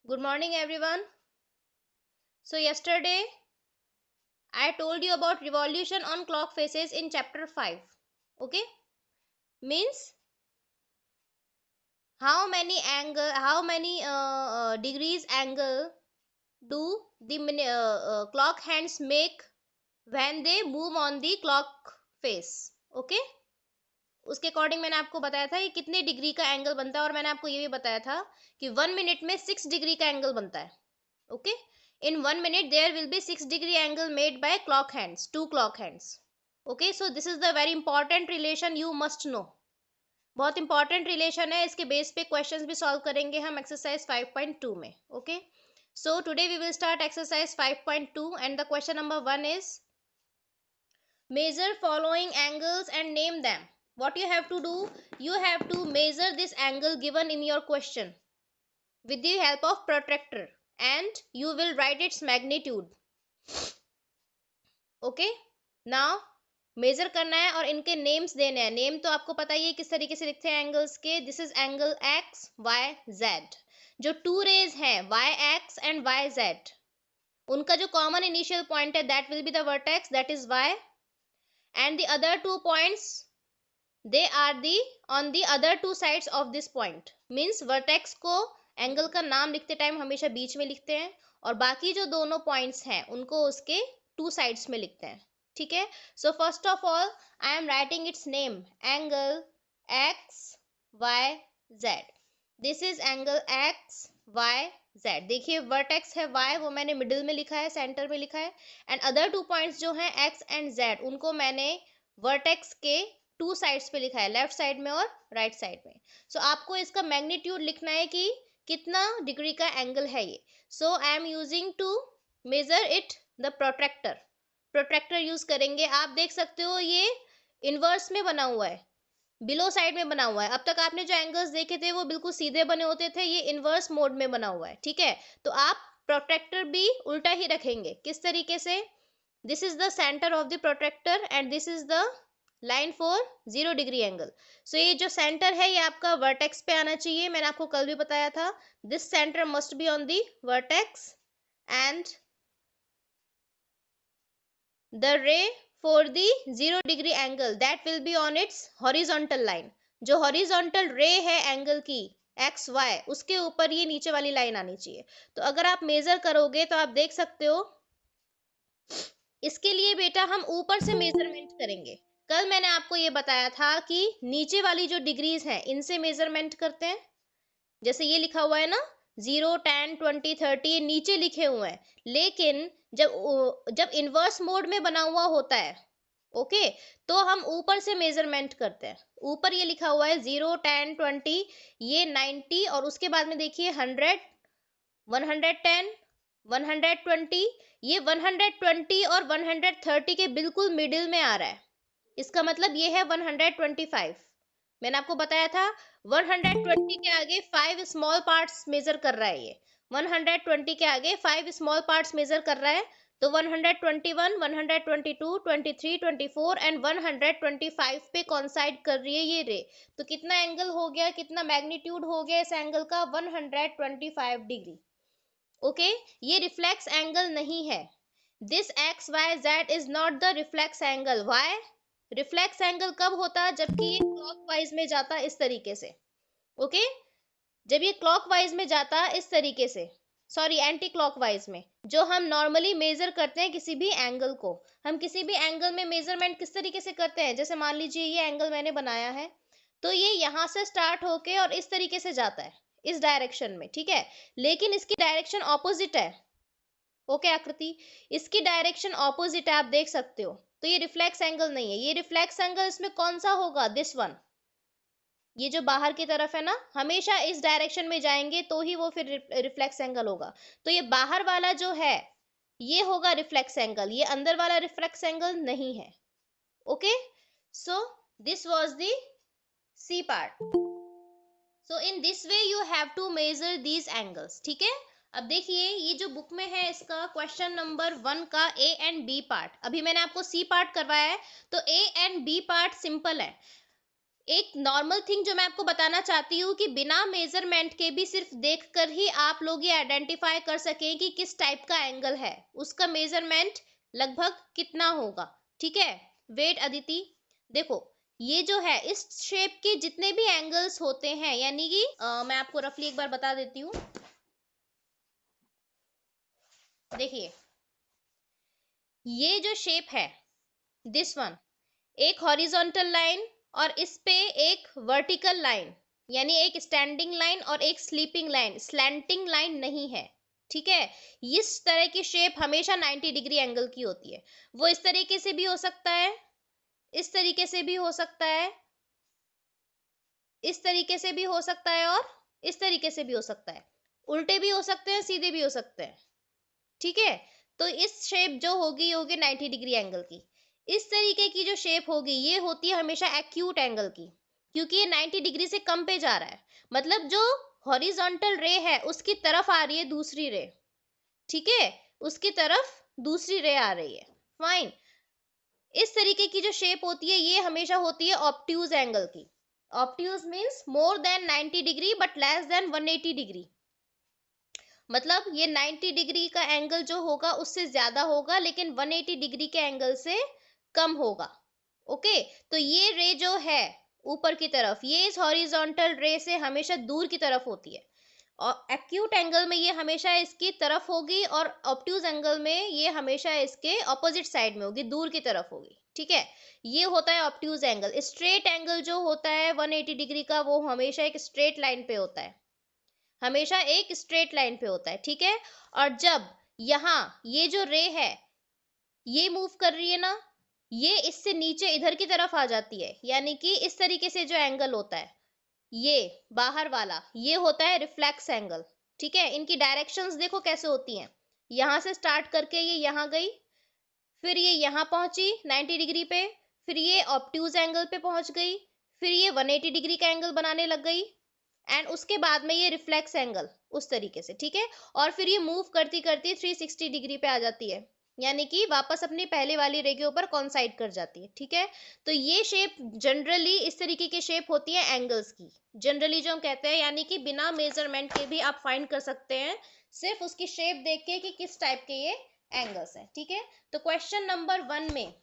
Good morning, everyone. So, yesterday I told you about revolution on clock faces in chapter 5. Okay, means how many degrees angle do the clock hands make when they move on the clock face. Okay, उसके according मैंने आपको बताया था कि कितने degree का angle बनता है और मैंने आपको ये भी बताया था कि 1 मिनट में 6 डिग्री का एंगल बनता है. Okay, in 1 minute there will be 6 degree angle made by clock hands, two clock hands. Okay, so this is the very important relation you must know. बहुत इंपॉर्टेंट रिलेशन है, इसके base पे questions भी solve करेंगे हम exercise 5.2 में. Okay, so today we will start exercise 5.2 and the question number 1 is measure following angles and name them. What you have to do, you have to measure this angle given in your question with the help of protractor and you will write its magnitude. Okay, now measure करना है और इनके names देने हैं. Name तो आपको पता ही है किस तरीके से लिखते हैं एंगल्स के. This is angle X Y Z. जो टू रेज हैं Y X and Y Z, उनका जो कॉमन इनिशियल पॉइंट है that will be the vertex, that is Y, and the other two points they are the on the other two sides of this point. Means vertex को angle का नाम लिखते time हमेशा बीच में लिखते हैं और बाकी जो दोनों पॉइंट्स हैं उनको उसके टू साइड्स में लिखते हैं. ठीक है, so first of all I am writing its name, angle X Y Z. This is angle X Y Z. देखिए वर्टेक्स है वाई, वो मैंने मिडिल में लिखा है, सेंटर में लिखा है, एंड अदर टू पॉइंट्स जो हैं एक्स एंड जेड उनको मैंने वर्टेक्स के टू साइड्स पे लिखा है, लेफ्ट साइड में और राइट साइड में. सो आपको इसका मैग्नीट्यूड लिखना है कि कितना डिग्री का एंगल है ये. So I am using to measure it the protractor. Protractor use करेंगे. आप देख सकते हो ये इनवर्स में बना हुआ है, बिलो साइड में बना हुआ है. अब तक आपने जो एंगल्स देखे थे वो बिल्कुल सीधे बने होते थे, ये इनवर्स मोड में बना हुआ है. ठीक है, तो आप प्रोट्रैक्टर भी उल्टा ही रखेंगे. किस तरीके से? This is the centre of the protractor and this is the line for 0 degree angle. So ये जो सेंटर है ये आपका वर्टेक्स पे आना चाहिए. मैंने आपको कल भी बताया था, this centre must be on the vertex and the रे for the 0 degree angle that will be on it's horizontal line. जो हॉरिजॉन्टल रे है एंगल की एक्स वाई, उसके ऊपर ये नीचे वाली लाइन आनी चाहिए. तो अगर आप मेजर करोगे तो आप देख सकते हो, इसके लिए बेटा हम ऊपर से मेजरमेंट करेंगे. कल मैंने आपको ये बताया था कि नीचे वाली जो डिग्रीज हैं इनसे मेजरमेंट करते हैं. जैसे ये लिखा हुआ है ना 0 10 20 30, ये नीचे लिखे हुए हैं. लेकिन जब जब इनवर्स मोड में बना हुआ होता है, ओके, तो हम ऊपर से मेजरमेंट करते हैं. ऊपर ये लिखा हुआ है 0 10 20, ये 90 और उसके बाद में देखिए 100 110 120. ये 120 और 130 के बिल्कुल मिडिल में आ रहा है. इसका मतलब ये है 125. मैंने आपको बताया था 120 के आगे 5 स्मॉल पार्ट्स मेजर कर रहा है ये. 120 के आगे 5 स्मॉल पार्ट्स मेजर कर रहा है. तो 121 122 23 24 एंड 125 पे कॉन्साइड कर रही है ये रे. तो कितना एंगल हो गया, कितना मैग्नीट्यूड हो गया इस एंगल का? 125 डिग्री. ओके, ये रिफ्लेक्स एंगल नहीं है. This X Y Z is not the reflex angle. Why? Reflex angle कब होता है? जबकि ये क्लॉकवाइज में जाता इस तरीके से. ओके, जब ये क्लॉकवाइज में जाता इस तरीके से, सॉरी एंटी क्लॉकवाइज में, जो हम नॉर्मली मेजर करते हैं किसी भी एंगल को, हम किसी भी एंगल में मेजरमेंट किस तरीके से करते हैं? जैसे मान लीजिए ये एंगल मैंने बनाया है, तो ये यहां से स्टार्ट होके और इस तरीके से जाता है इस डायरेक्शन में. ठीक है, लेकिन इसकी डायरेक्शन ऑपोजिट है. ओके आकृति, इसकी डायरेक्शन ऑपोजिट है, आप देख सकते हो. तो ये रिफ्लेक्स एंगल नहीं है. ये रिफ्लेक्स एंगल इसमें कौन सा होगा? This one. ये जो बाहर की तरफ है ना, हमेशा इस डायरेक्शन में जाएंगे तो ही वो फिर रिफ्लेक्स एंगल होगा. तो ये बाहर वाला जो है ये होगा रिफ्लेक्स एंगल, ये अंदर वाला रिफ्लेक्स एंगल नहीं है. Okay, so this was the C part. So in this way you have to measure these angles. ठीक है, अब देखिए ये जो बुक में है इसका क्वेश्चन नंबर 1 का ए एंड बी पार्ट, अभी मैंने आपको सी पार्ट करवाया है, तो A and B part simple है. एक नॉर्मल थिंग जो मैं आपको बताना चाहती हूँ कि बिना मेजरमेंट के भी सिर्फ देखकर ही आप लोग ये आइडेंटिफाई कर सकें कि किस टाइप का एंगल है, उसका मेजरमेंट लगभग कितना होगा। ठीक है, वेट अदिति, देखो ये जो है इस शेप के जितने भी एंगल्स होते हैं, यानी कि मैं आपको रफली एक बार बता देती हूँ। देखिए ये जो शेप है, दिस वन, एक हॉरिजॉन्टल लाइन और इस पे एक वर्टिकल लाइन, यानी एक स्टैंडिंग लाइन और एक स्लीपिंग लाइन, स्लैंटिंग लाइन नहीं है। ठीक है, इस तरह की शेप हमेशा 90 डिग्री एंगल की होती है। वो इस तरीके से भी हो सकता है, इस तरीके से भी हो सकता है, इस तरीके से भी हो सकता है और इस तरीके से भी हो सकता है, उल्टे भी हो सकते हैं, सीधे भी हो सकते हैं। ठीक है, तो इस शेप जो होगी ये होगी 90 डिग्री एंगल की। इस तरीके की जो शेप होगी ये होती है हमेशा एक्यूट एंगल की, क्योंकि ये 90 डिग्री से कम पे जा रहा है, मतलब जो हॉरिजॉन्टल रे है उसकी तरफ आ रही है दूसरी रे। ठीक है, उसकी तरफ दूसरी रे आ रही है, फाइन। इस तरीके की जो शेप होती है ये हमेशा होती है ऑब्ट्यूज एंगल की। Obtuse means more than 90 degree but less than 180 degree, मतलब ये 90 डिग्री का एंगल जो होगा उससे ज्यादा होगा लेकिन 180 डिग्री के एंगल से कम होगा। ओके, तो ये रे जो है ऊपर की तरफ, ये इस हॉरिजॉन्टल रे से हमेशा दूर की तरफ होती है, और एक्यूट एंगल में ये हमेशा इसकी तरफ होगी और ऑब्ट्यूज एंगल में ये हमेशा इसके ऑपोजिट साइड में होगी, दूर की तरफ होगी। ठीक है, ये होता है ऑब्ट्यूज एंगल। स्ट्रेट एंगल जो होता है 180 डिग्री का वो हमेशा एक स्ट्रेट लाइन पे होता है, हमेशा एक स्ट्रेट लाइन पे होता है। ठीक है, और जब यहाँ ये जो रे है ये मूव कर रही है ना, ये इससे नीचे इधर की तरफ आ जाती है, यानी कि इस तरीके से जो एंगल होता है ये बाहर वाला, ये होता है रिफ्लेक्स एंगल। ठीक है, इनकी डायरेक्शंस देखो कैसे होती हैं, यहां से स्टार्ट करके ये यहां गई, फिर ये यहां पहुंची 90 डिग्री पे, फिर ये ऑब्ट्यूज एंगल पे पहुंच गई, फिर ये 180 डिग्री का एंगल बनाने लग गई, एंड उसके बाद में ये रिफ्लेक्स एंगल उस तरीके से। ठीक है, और फिर ये मूव करती करती 360 डिग्री पे आ जाती है, यानी कि वापस अपनी पहले वाली रे के ऊपर कॉन्साइड कर जाती है। ठीक है, तो ये शेप जनरली इस तरीके की शेप होती है एंगल्स की, जनरली जो हम कहते हैं, यानी कि बिना मेजरमेंट के भी आप फाइंड कर सकते हैं सिर्फ उसकी शेप देख के कि किस टाइप के ये एंगल्स हैं। ठीक है, तो क्वेश्चन नंबर 1 में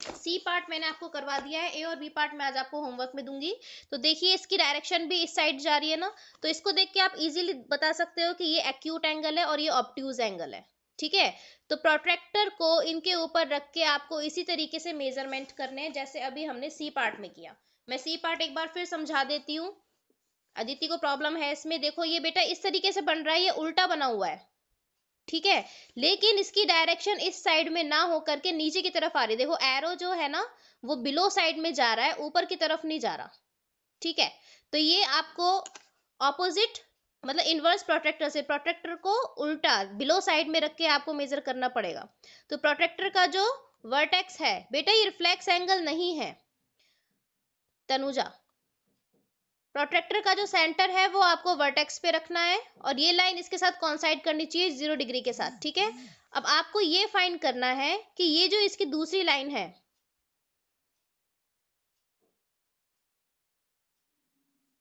सी पार्ट मैंने आपको करवा दिया है, ए और बी पार्ट मैं आज आपको होमवर्क में दूंगी। तो देखिए इसकी डायरेक्शन भी इस साइड जा रही है ना, तो इसको देख के आप इजीली बता सकते हो कि ये एक्यूट एंगल है और ये ऑब्ट्यूज एंगल है। ठीक है, तो प्रोट्रैक्टर को इनके ऊपर रख के आपको इसी तरीके से मेजरमेंट करने हैं जैसे अभी हमने सी पार्ट में किया। मैं सी पार्ट एक बार फिर समझा देती हूँ, अदिति को प्रॉब्लम है इसमें। देखो ये बेटा इस तरीके से बन रहा है, ये उल्टा बना हुआ है। ठीक है, लेकिन इसकी डायरेक्शन इस साइड में ना हो करके नीचे की तरफ आ रही है। देखो एरो जो है ना वो बिलो साइड में जा रहा है, ऊपर की तरफ नहीं जा रहा। ठीक है, तो ये आपको ऑपोजिट, मतलब इनवर्स प्रोट्रैक्टर से प्रोट्रैक्टर को उल्टा बिलो साइड में रख के आपको मेजर करना पड़ेगा। तो प्रोट्रैक्टर का जो वर्टेक्स है बेटा ये रिफ्लेक्स एंगल नहीं है तनुजा, प्रोट्रैक्टर का जो सेंटर है वो आपको वर्टेक्स पे रखना है और ये लाइन इसके साथ कॉन्साइड करनी चाहिए 0 डिग्री के साथ। ठीक है, अब आपको ये फाइंड करना है कि ये जो इसकी दूसरी लाइन है,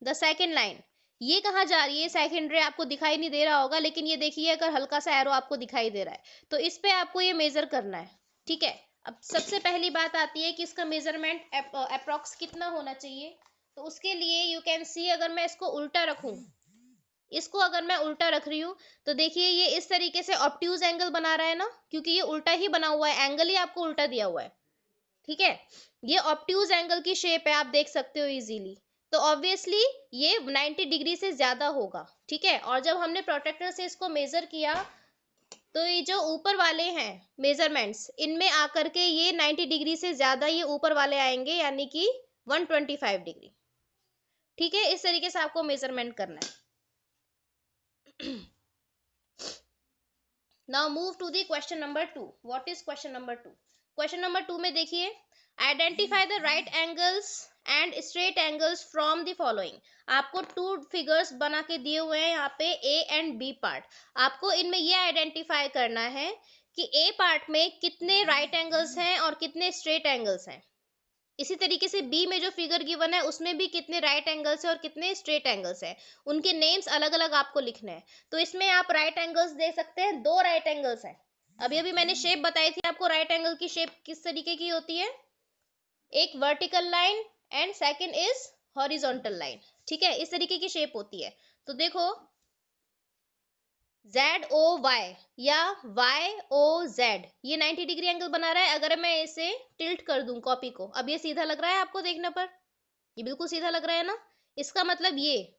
द सेकेंड लाइन, ये कहाँ जा रही है। सेकेंड रे आपको दिखाई नहीं दे रहा होगा, लेकिन ये देखिए अगर हल्का सा एरो आपको दिखाई दे रहा है तो इस पे आपको ये मेजर करना है। ठीक है, अब सबसे पहली बात आती है कि इसका मेजरमेंट अप्रोक्स कितना होना चाहिए। तो उसके लिए यू कैन सी, अगर मैं इसको उल्टा रखूं, इसको अगर मैं उल्टा रख रही हूँ तो देखिए ये इस तरीके से ऑब्ट्यूज एंगल बना रहा है ना, क्योंकि ये उल्टा ही बना हुआ है, एंगल ही आपको उल्टा दिया हुआ है। ठीक है, ये ऑब्ट्यूज एंगल की शेप है, आप देख सकते हो इजीली। तो ऑब्वियसली ये 90 डिग्री से ज्यादा होगा। ठीक है, और जब हमने प्रोटेक्टर से इसको मेजर किया तो ये जो ऊपर वाले हैं मेजरमेंट्स, इनमें आकर के ये 90 डिग्री से ज्यादा ये ऊपर वाले आएंगे, यानी कि 125 डिग्री। ठीक है, इस तरीके से आपको मेजरमेंट करना है। Now move to the question number 2। What is question number 2? Question number 2 में देखिए, identify the right angles and straight angles from the following. आपको 2 फिगर्स बना के दिए हुए हैं यहाँ पे, ए एंड बी पार्ट। आपको इनमें ये आइडेंटिफाई करना है कि ए पार्ट में कितने राइट एंगल्स हैं और कितने स्ट्रेट एंगल्स हैं। इसी तरीके से बी में जो फिगर गिवन है उसमें भी कितने राइट एंगल्स है और कितने स्ट्रेट एंगल्स है, उनके नेम्स अलग अलग आपको लिखने हैं। तो इसमें आप राइट एंगल्स देख सकते हैं, दो राइट एंगल्स हैं। अभी अभी मैंने शेप बताई थी आपको, राइट एंगल की शेप किस तरीके की होती है, एक vertical line and second is horizontal line. ठीक है, इस तरीके की शेप होती है। तो देखो ZOY या YOZ, ये 90 डिग्री एंगल बना रहा है। अगर मैं इसे टिल्ट कर दूं कॉपी को, अब ये सीधा लग रहा है आपको देखने पर, ये बिल्कुल सीधा लग रहा है ना। इसका मतलब ये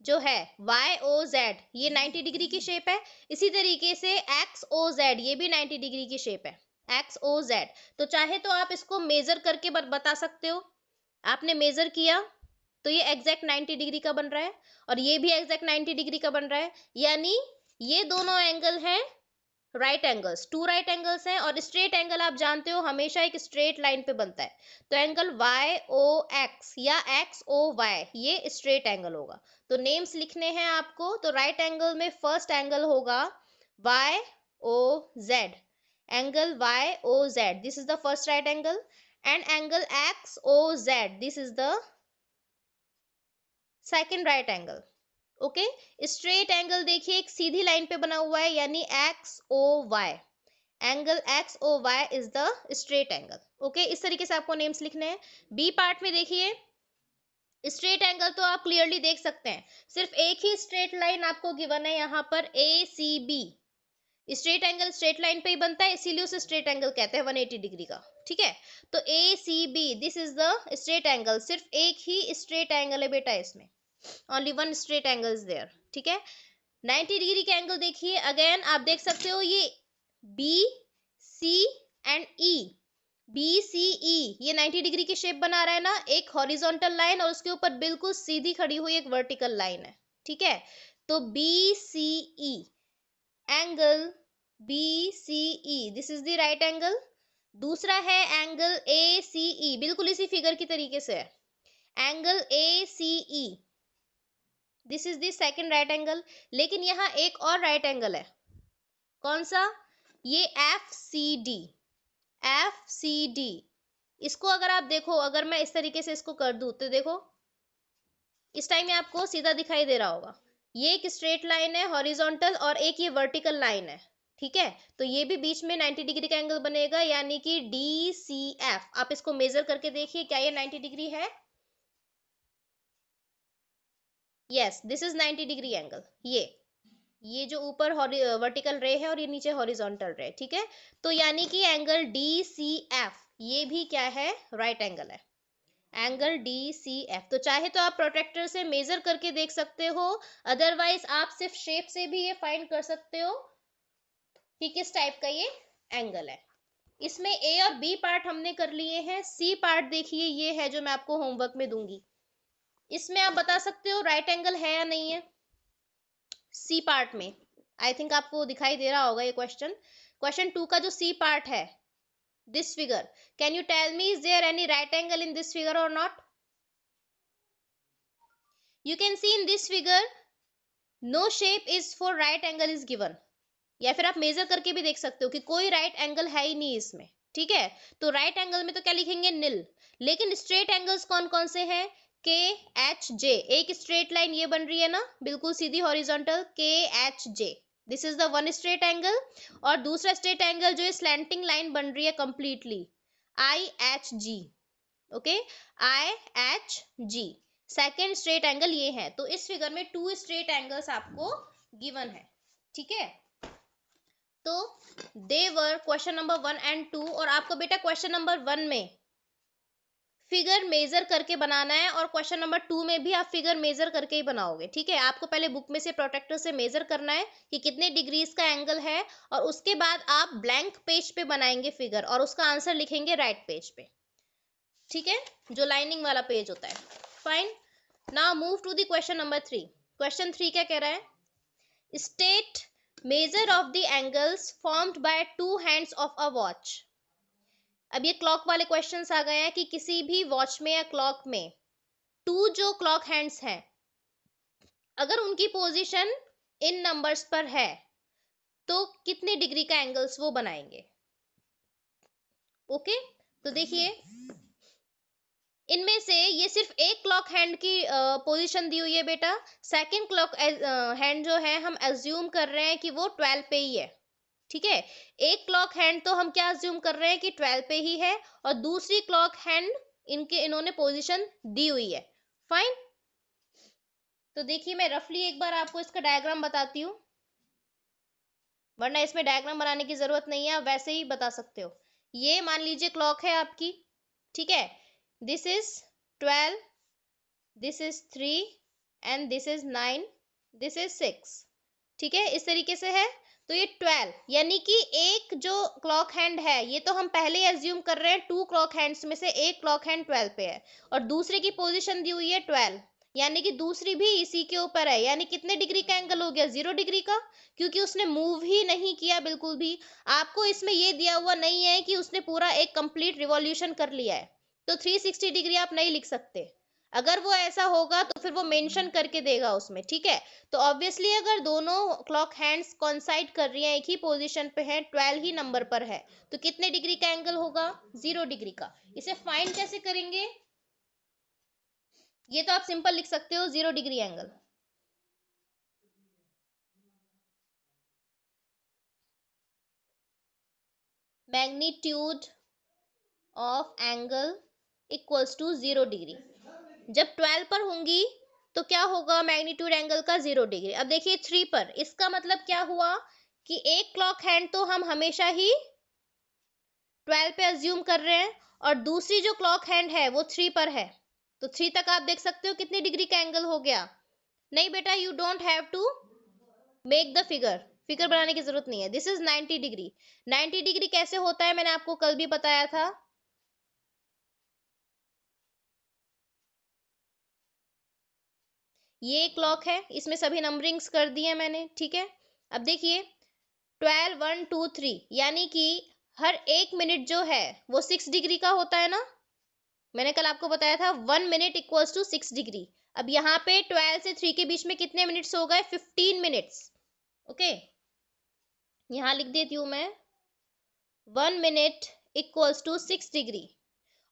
जो है YOZ ये 90 डिग्री की शेप है। इसी तरीके से XOZ ये भी 90 डिग्री की शेप है, XOZ। तो चाहे तो आप इसको मेजर करके बता सकते हो, आपने मेजर किया तो ये एग्जैक्ट 90 डिग्री का बन रहा है और ये भी एग्जैक्ट 90 डिग्री का बन रहा है, यानी ये दोनों एंगल हैं right angles, two right angles हैं। और स्ट्रेट एंगल आप जानते हो हमेशा एक स्ट्रेट लाइन पे बनता है, तो एंगल YOX या XOY ये स्ट्रेट एंगल होगा। तो नेम्स लिखने हैं आपको, तो राइट एंगल में फर्स्ट एंगल होगा YOZ, angle YOZ this is the first right angle, and angle XOZ this is the second right angle. Okay, straight angle देखिए एक सीधी लाइन पे बना हुआ है, यानी XOY, angle XOY is the straight angle. Okay, इस तरीके से आपको नेम्स लिखने हैं। बी पार्ट में देखिए स्ट्रेट एंगल तो आप क्लियरली देख सकते हैं, सिर्फ एक ही स्ट्रेट लाइन आपको गिवन है यहाँ पर ACB। Straight angle straight line पे ही बनता है, इसीलिए उसे स्ट्रेट एंगल कहते हैं 180 डिग्री का। ठीक है, तो ACB this is the straight angle, सिर्फ एक ही स्ट्रेट एंगल है बेटा इसमें, only one straight angle is there. ठीक है, 90 डिग्री के एंगल देखिए, अगेन आप देख सकते हो ये B C and E, BCE ये 90 डिग्री की शेप बना रहा है ना, एक हॉरिजॉन्टल लाइन और उसके ऊपर बिल्कुल सीधी खड़ी हुई एक वर्टिकल लाइन है। ठीक है, तो BCE angle BCE this is the right angle. दूसरा है एंगल ACE, बिल्कुल इसी फिगर की तरीके से है, angle ACE this is the second right angle. लेकिन यहाँ एक और राइट एंगल है, कौन सा, ये FCD, FCD। इसको अगर आप देखो, अगर मैं इस तरीके से इसको कर दूं तो देखो इस टाइम में आपको सीधा दिखाई दे रहा होगा, ये एक स्ट्रेट लाइन है हॉरिजॉन्टल और एक ये वर्टिकल लाइन है। ठीक है, तो ये भी बीच में 90 डिग्री का एंगल बनेगा, यानी कि DCF। आप इसको मेजर करके देखिए, क्या ये 90 डिग्री है, yes this is 90 degree angle. ये जो ऊपर वर्टिकल रे है और ये नीचे हॉरिजॉन्टल रे। ठीक है, तो यानी कि एंगल DCF ये भी क्या है, राइट एंगल है, एंगल DCF। तो चाहे तो आप प्रोट्रैक्टर से मेजर करके देख सकते हो, अदरवाइज आप सिर्फ शेप से भी ये फाइंड कर सकते हो कि किस टाइप का ये एंगल है। इसमें A और B पार्ट हमने कर लिए हैं, C पार्ट देखिए ये है जो मैं आपको होमवर्क में दूंगी। इसमें आप बता सकते हो राइट एंगल है या नहीं है। C पार्ट में आई थिंक आपको दिखाई दे रहा होगा ये क्वेश्चन, क्वेश्चन 2 का जो C पार्ट है, this figure, can you tell me is there any right angle in this figure or not? You can see in this figure no shape is for right angle is given, या फिर आप major करके भी देख सकते हो कि कोई राइट एंगल है ही नहीं इसमें। ठीक है, तो राइट एंगल में तो क्या लिखेंगे, नील। लेकिन स्ट्रेट एंगल्स कौन कौन से हैं, KHJ, एक स्ट्रेट लाइन ये बन रही है ना बिल्कुल सीधी horizontal, KHJ this is the one straight angle. और दूसरा स्ट्रेट एंगल जो स्लैंटिंग लाइन बन रही है completely, IHG। Okay, IHG second straight angle ये है। तो इस फिगर में टू स्ट्रेट एंगल्स आपको गिवन है। ठीक है, तो they were question number 1 and 2। और आपको बेटा क्वेश्चन नंबर 1 में फिगर मेजर करके बनाना है और क्वेश्चन नंबर 2 में भी आप फिगर मेजर करके ही बनाओगे। ठीक है, आपको पहले बुक में से प्रोट्रैक्टर से मेजर करना है कि कितने डिग्रीज का एंगल है, और उसके बाद आप ब्लैंक पेज पे बनाएंगे फिगर और उसका आंसर लिखेंगे राइट पेज पे। ठीक है, जो लाइनिंग वाला पेज होता है। Fine, now move to the question number 3। Question 3 क्या कह रहा है, state measure of the angles formed by two hands of a watch. अब ये क्लॉक वाले क्वेश्चंस आ गए हैं कि किसी भी वॉच में या क्लॉक में टू जो क्लॉक हैंड्स हैं, अगर उनकी पोजीशन इन नंबर्स पर है तो कितने डिग्री का एंगल्स वो बनाएंगे। ओके, तो देखिए इनमें से ये सिर्फ एक क्लॉक हैंड की पोजीशन दी हुई है बेटा। सेकंड क्लॉक हैंड जो है हम एज्यूम कर रहे हैं कि वो 12 पे ही है, ठीक है। एक क्लॉक हैंड तो हम क्या अज्यूम कर रहे हैं कि 12 पे ही है, और दूसरी क्लॉक हैंड इन्होंने पोजीशन दी हुई है। फाइन। तो देखिए मैं रफली एक बार आपको इसका डायग्राम बताती हूँ, वरना इसमें डायग्राम बनाने की जरूरत नहीं है, आप वैसे ही बता सकते हो। ये मान लीजिए क्लॉक है आपकी, ठीक है। This is 12, this is 3 and this is 9, this is 6, ठीक है, इस तरीके से है। तो ये 12 यानी कि एक जो क्लॉक हैंड है, ये तो हम पहले ही एज्यूम कर रहे हैं 2 क्लॉक हैंड्स में से एक क्लॉक हैंड 12 पे है, और दूसरे की पोजीशन दी हुई है 12, यानी कि दूसरी भी इसी के ऊपर है। यानी कितने डिग्री का एंगल हो गया? 0 डिग्री का, क्योंकि उसने मूव ही नहीं किया बिल्कुल भी। आपको इसमें ये दिया हुआ नहीं है कि उसने पूरा एक कंप्लीट रिवॉल्यूशन कर लिया है, तो 360 डिग्री आप नहीं लिख सकते। अगर वो ऐसा होगा तो फिर वो मेंशन करके देगा उसमें, ठीक है। तो ऑब्वियसली अगर दोनों क्लॉक हैंड्स कोइंसाइड कर रही हैं, एक ही पोजीशन पे है, 12 ही नंबर पर है, तो कितने डिग्री का एंगल होगा? 0 डिग्री का। इसे फाइंड कैसे करेंगे? ये तो आप सिंपल लिख सकते हो, 0 degree angle. Magnitude of angle equals to 0 degree. जब 12 पर होंगी तो क्या होगा? मैग्नीट्यूड एंगल का 0 डिग्री। अब देखिए 3 पर, इसका मतलब क्या हुआ कि एक क्लॉक हैंड तो हम हमेशा ही 12 पे अज्यूम कर रहे हैं, और दूसरी जो क्लॉक हैंड है वो 3 पर है। तो 3 तक आप देख सकते हो कितनी डिग्री का एंगल हो गया। नहीं बेटा, you don't have to make the figure, figure बनाने की जरूरत नहीं है। This is 90 degree. 90 डिग्री कैसे होता है मैंने आपको कल भी बताया था। ये क्लॉक है, इसमें सभी नंबरिंग्स कर दी है मैंने, ठीक है। अब देखिए 12 1 2 3, यानी कि हर एक मिनट जो है वो 6 डिग्री का होता है ना। मैंने कल आपको बताया था 1 मिनट इक्वल्स टू 6 डिग्री। अब यहाँ पे 12 से 3 के बीच में कितने मिनट्स हो गए? 15 मिनट्स। ओके, यहाँ लिख देती हूँ मैं 1 मिनट इक्वल्स टू 6 डिग्री,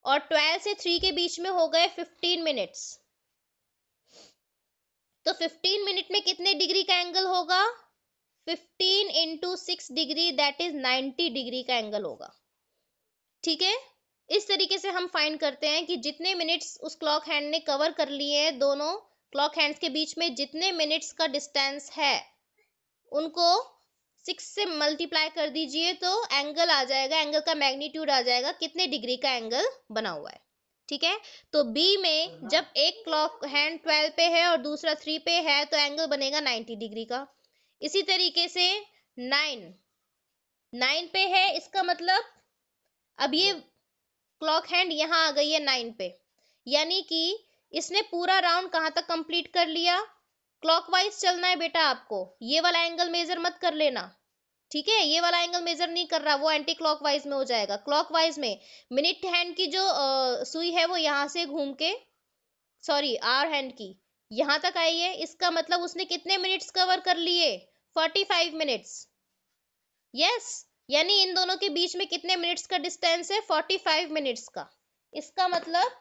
और 12 से 3 के बीच में हो गए 15 मिनट्स। तो 15 मिनट में कितने डिग्री का एंगल होगा? 15 into 6 degree, that is 90 degree का एंगल होगा, ठीक है। इस तरीके से हम फाइंड करते हैं कि जितने मिनट्स उस क्लॉक हैंड ने कवर कर लिए हैं, दोनों क्लॉक हैंड्स के बीच में जितने मिनट्स का डिस्टेंस है, उनको 6 से मल्टीप्लाई कर दीजिए तो एंगल आ जाएगा, एंगल का मैग्नीट्यूड आ जाएगा, कितने डिग्री का एंगल बना हुआ है, ठीक है। तो बी में जब एक क्लॉक हैंड 12 पे है और दूसरा 3 पे है, तो एंगल बनेगा 90 डिग्री का। इसी तरीके से 9 पे है, इसका मतलब अब ये क्लॉक हैंड यहाँ आ गई है 9 पे, यानी कि इसने पूरा राउंड कहाँ तक कंप्लीट कर लिया? क्लॉकवाइज चलना है बेटा आपको, ये वाला एंगल मेजर मत कर लेना, ठीक है। ये वाला एंगल मेजर नहीं कर रहा, वो एंटी क्लॉकवाइज में हो जाएगा। क्लॉकवाइज में मिनट हैंड की जो सुई है वो यहाँ से घूम के, सॉरी आवर हैंड की यहाँ तक आई है, इसका मतलब उसने कितने मिनट्स कवर कर लिए? 45 मिनट्स। यस, यानी इन दोनों के बीच में कितने मिनट्स का डिस्टेंस है? 45 मिनट्स का। इसका मतलब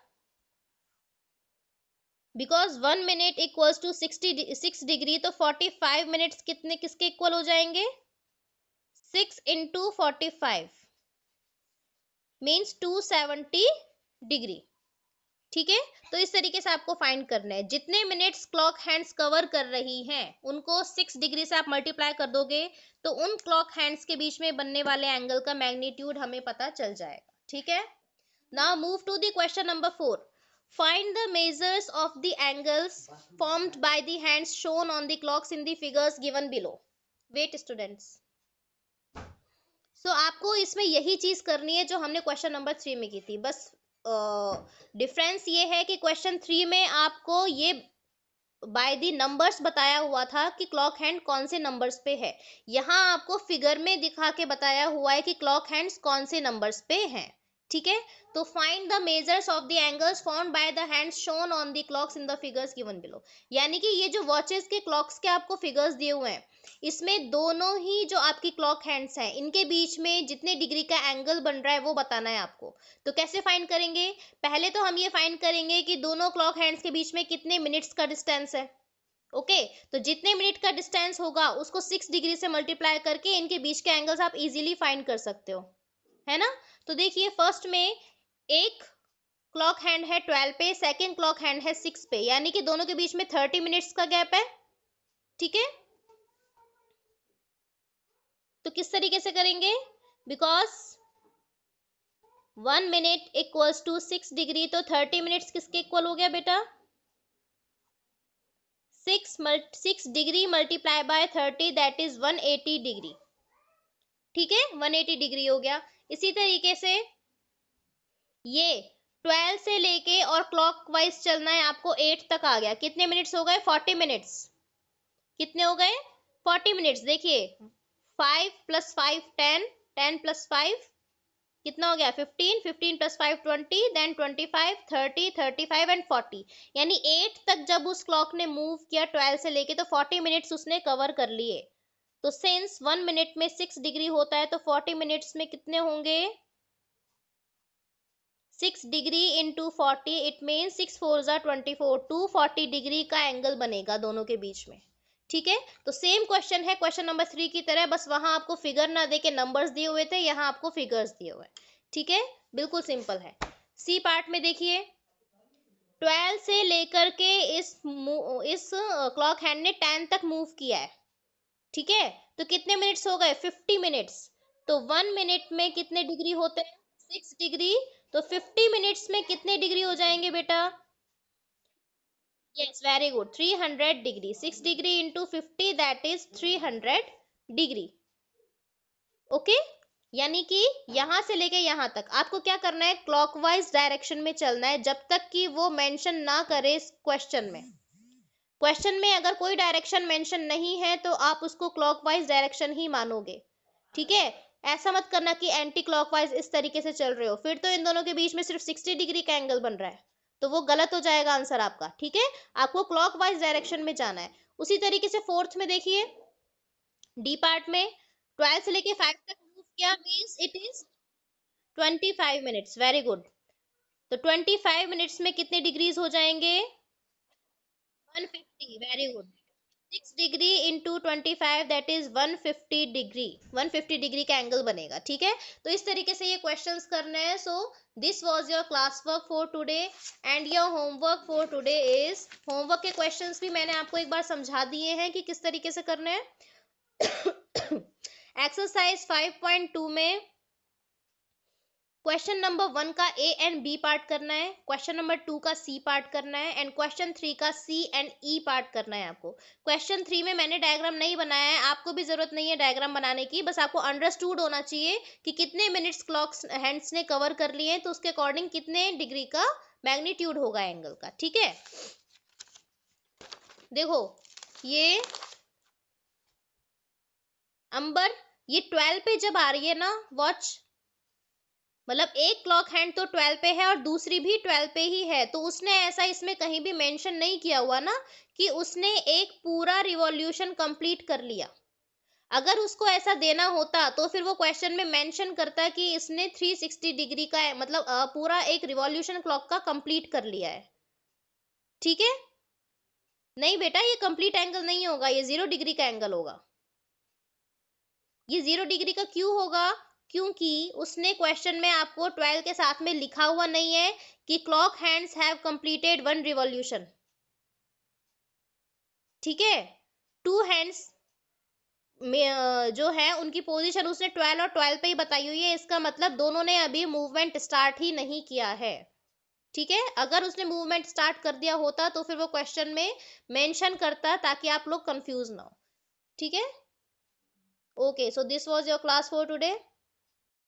because 1 minute equals to 6 degree, तो 45 मिनट्स कितने किसके इक्वल हो जाएंगे? 6 इंटू 45 मीन्स 270 डिग्री, ठीक है। तो इस तरीके से आपको फाइंड करना है, जितने मिनट्स क्लॉक हैंड्स कवर कर रही हैं उनको 6 डिग्री से आप मल्टीप्लाई कर दोगे, तो उन क्लॉक हैंड्स के बीच में बनने वाले एंगल का मैग्नीट्यूड हमें पता चल जाएगा, ठीक है। Now move to the question number 4। Find the measures of the angles formed by the hands shown on the clocks in the figures given below. Wait students, so आपको इसमें यही चीज करनी है जो हमने क्वेश्चन नंबर 3 में की थी, बस डिफरेंस ये है कि क्वेश्चन 3 में आपको ये बाय दी नंबर्स बताया हुआ था कि क्लॉक हैंड कौन से नंबर्स पे है, यहाँ आपको फिगर में दिखा के बताया हुआ है कि क्लॉक हैंड्स कौन से नंबर्स पे हैं। ठीक है। तो find the measures of the angles found by the hands shown on the clocks in the figures given below. यानी कि ये जो वॉचेस के क्लॉक्स के आपको फिगर्स दिए हुए हैं, इसमें दोनों ही जो आपकी क्लॉक हैंड्स हैं इनके बीच में जितने डिग्री का एंगल बन रहा है वो बताना है आपको। तो कैसे फाइंड करेंगे? पहले तो हम ये फाइंड करेंगे कि दोनों क्लॉक हैंड्स के बीच में कितने मिनट्स का डिस्टेंस है। ओके, तो जितने मिनट का डिस्टेंस होगा उसको 6 डिग्री से मल्टीप्लाई करके इनके बीच के एंगल्स आप इजीली फाइंड कर सकते हो, है ना। तो देखिए फर्स्ट में एक क्लॉक हैंड है 12 पे, सेकेंड क्लॉक हैंड है 6 पे, यानी कि दोनों के बीच में 30 मिनट्स का गैप है। ठीक है, तो किस तरीके से करेंगे? Because 1 minute equals to 6 degree, तो 30 मिनट्स किसके इक्वल हो गया बेटा? 6 degree multiply by 30 that is 180 degree. ठीक है, 180 डिग्री हो गया। इसी तरीके से ये 12 से लेके और क्लॉकवाइज चलना है आपको, 8 तक आ गया। कितने मिनट्स हो गए? 40 मिनट्स। कितने हो गए? 40 मिनट्स। देखिए 5 + 5 10, 10 + 5 कितना हो गया? 15, 15 + 5 20, देन 25 30 35 एंड 40। यानी 8 तक जब उस क्लॉक ने मूव किया 12 से लेके, तो 40 मिनट्स उसने कवर कर लिए। तो सिंस 1 मिनट में 6 डिग्री होता है, तो 40 मिनट्स में कितने होंगे? 6 degree into 40, it mean 6 4 = 24, 240 degree का एंगल बनेगा दोनों के बीच में। ठीक है, तो सेम क्वेश्चन है क्वेश्चन नंबर 3 की तरह, बस वहां आपको फिगर ना दे के नंबर्स दिए हुए थे, यहाँ आपको फिगर्स दिए हुए हैं। ठीक है, बिल्कुल सिंपल है। सी पार्ट में देखिए 12 से लेकर के इस क्लॉक हैंड ने 10 तक मूव किया है। ठीक है, तो कितने मिनट्स हो गए? 50 मिनट्स। तो 1 मिनट में कितने डिग्री होते हैं? 6 डिग्री। तो 50 मिनट्स में कितने डिग्री हो जाएंगे बेटा? Yes, very good, 300 degree. 6 degree into 50 that is 300 degree. Okay, यानी कि यहां से लेके यहां तक आपको क्या करना है? क्लॉकवाइज डायरेक्शन में चलना है, जब तक कि वो मेंशन ना करे इस क्वेश्चन में। क्वेश्चन में अगर कोई डायरेक्शन मेंशन नहीं है तो आप उसको क्लॉकवाइज डायरेक्शन ही मानोगे। ठीक है, ऐसा मत करना कि एंटी क्लॉकवाइज इस तरीके से चल रहे हो, फिर तो इन दोनों के बीच में सिर्फ 60 डिग्री का एंगल बन रहा है, तो वो गलत हो जाएगा आंसर आपका। ठीक है, आपको क्लॉकवाइज डायरेक्शन में जाना है। उसी तरीके से फोर्थ में देखिए डी पार्ट में 12 से लेके 5 तक मूव किया, means it is 25 minutes. Very good. तो 25 मिनट्स में कितने डिग्रीज हो जाएंगे? 150। Very good. 6 degree into 25 that is 150 degree. 150 degree का एंगल बनेगा। ठीक है, तो इस तरीके से ये क्वेश्चंस करने हैं। सो this was your class work for today and your homework for today is, homework के क्वेश्चंस भी मैंने आपको एक बार समझा दिए हैं कि किस तरीके से करने हैं। एक्सरसाइज 5.2 में क्वेश्चन नंबर 1 का ए एंड बी पार्ट करना है, क्वेश्चन नंबर 2 का सी पार्ट करना है, एंड क्वेश्चन 3 का सी एंड ई पार्ट करना है आपको। क्वेश्चन 3 में मैंने डायग्राम नहीं बनाया है, आपको भी जरूरत नहीं है डायग्राम बनाने की, बस आपको अंडरस्टूड होना चाहिए कि कितने मिनट्स क्लॉक हैंड्स ने कवर कर लिए हैं, तो उसके अकॉर्डिंग कितने डिग्री का मैग्नीट्यूड होगा एंगल का। ठीक है, देखो ये अंबर, ये 12 पे जब आ रही है ना वॉच, मतलब एक क्लॉक हैंड तो 12 पे है और दूसरी भी 12 पे ही है, तो उसने ऐसा इसमें कहीं भी मेंशन नहीं किया हुआ ना कि उसने एक पूरा रिवॉल्यूशन कंप्लीट कर लिया। अगर उसको ऐसा देना होता तो फिर वो क्वेश्चन में मेंशन करता कि इसने 360 डिग्री का मतलब पूरा एक रिवॉल्यूशन क्लॉक का कंप्लीट कर लिया है। ठीक है, नहीं बेटा ये कंप्लीट एंगल नहीं होगा, ये 0 डिग्री का एंगल होगा। ये 0 डिग्री का क्यों होगा? क्योंकि उसने क्वेश्चन में आपको 12 के साथ में लिखा हुआ नहीं है कि clock hands have completed 1 revolution. ठीक है, टू हैंड्स में जो है उनकी पोजीशन उसने 12 और 12 पे ही बताई हुई है, इसका मतलब दोनों ने अभी मूवमेंट स्टार्ट ही नहीं किया है। ठीक है, अगर उसने मूवमेंट स्टार्ट कर दिया होता तो फिर वो क्वेश्चन में मेंशन करता ताकि आप लोग कंफ्यूज ना हो। ठीक है, okay, so this was your class for today.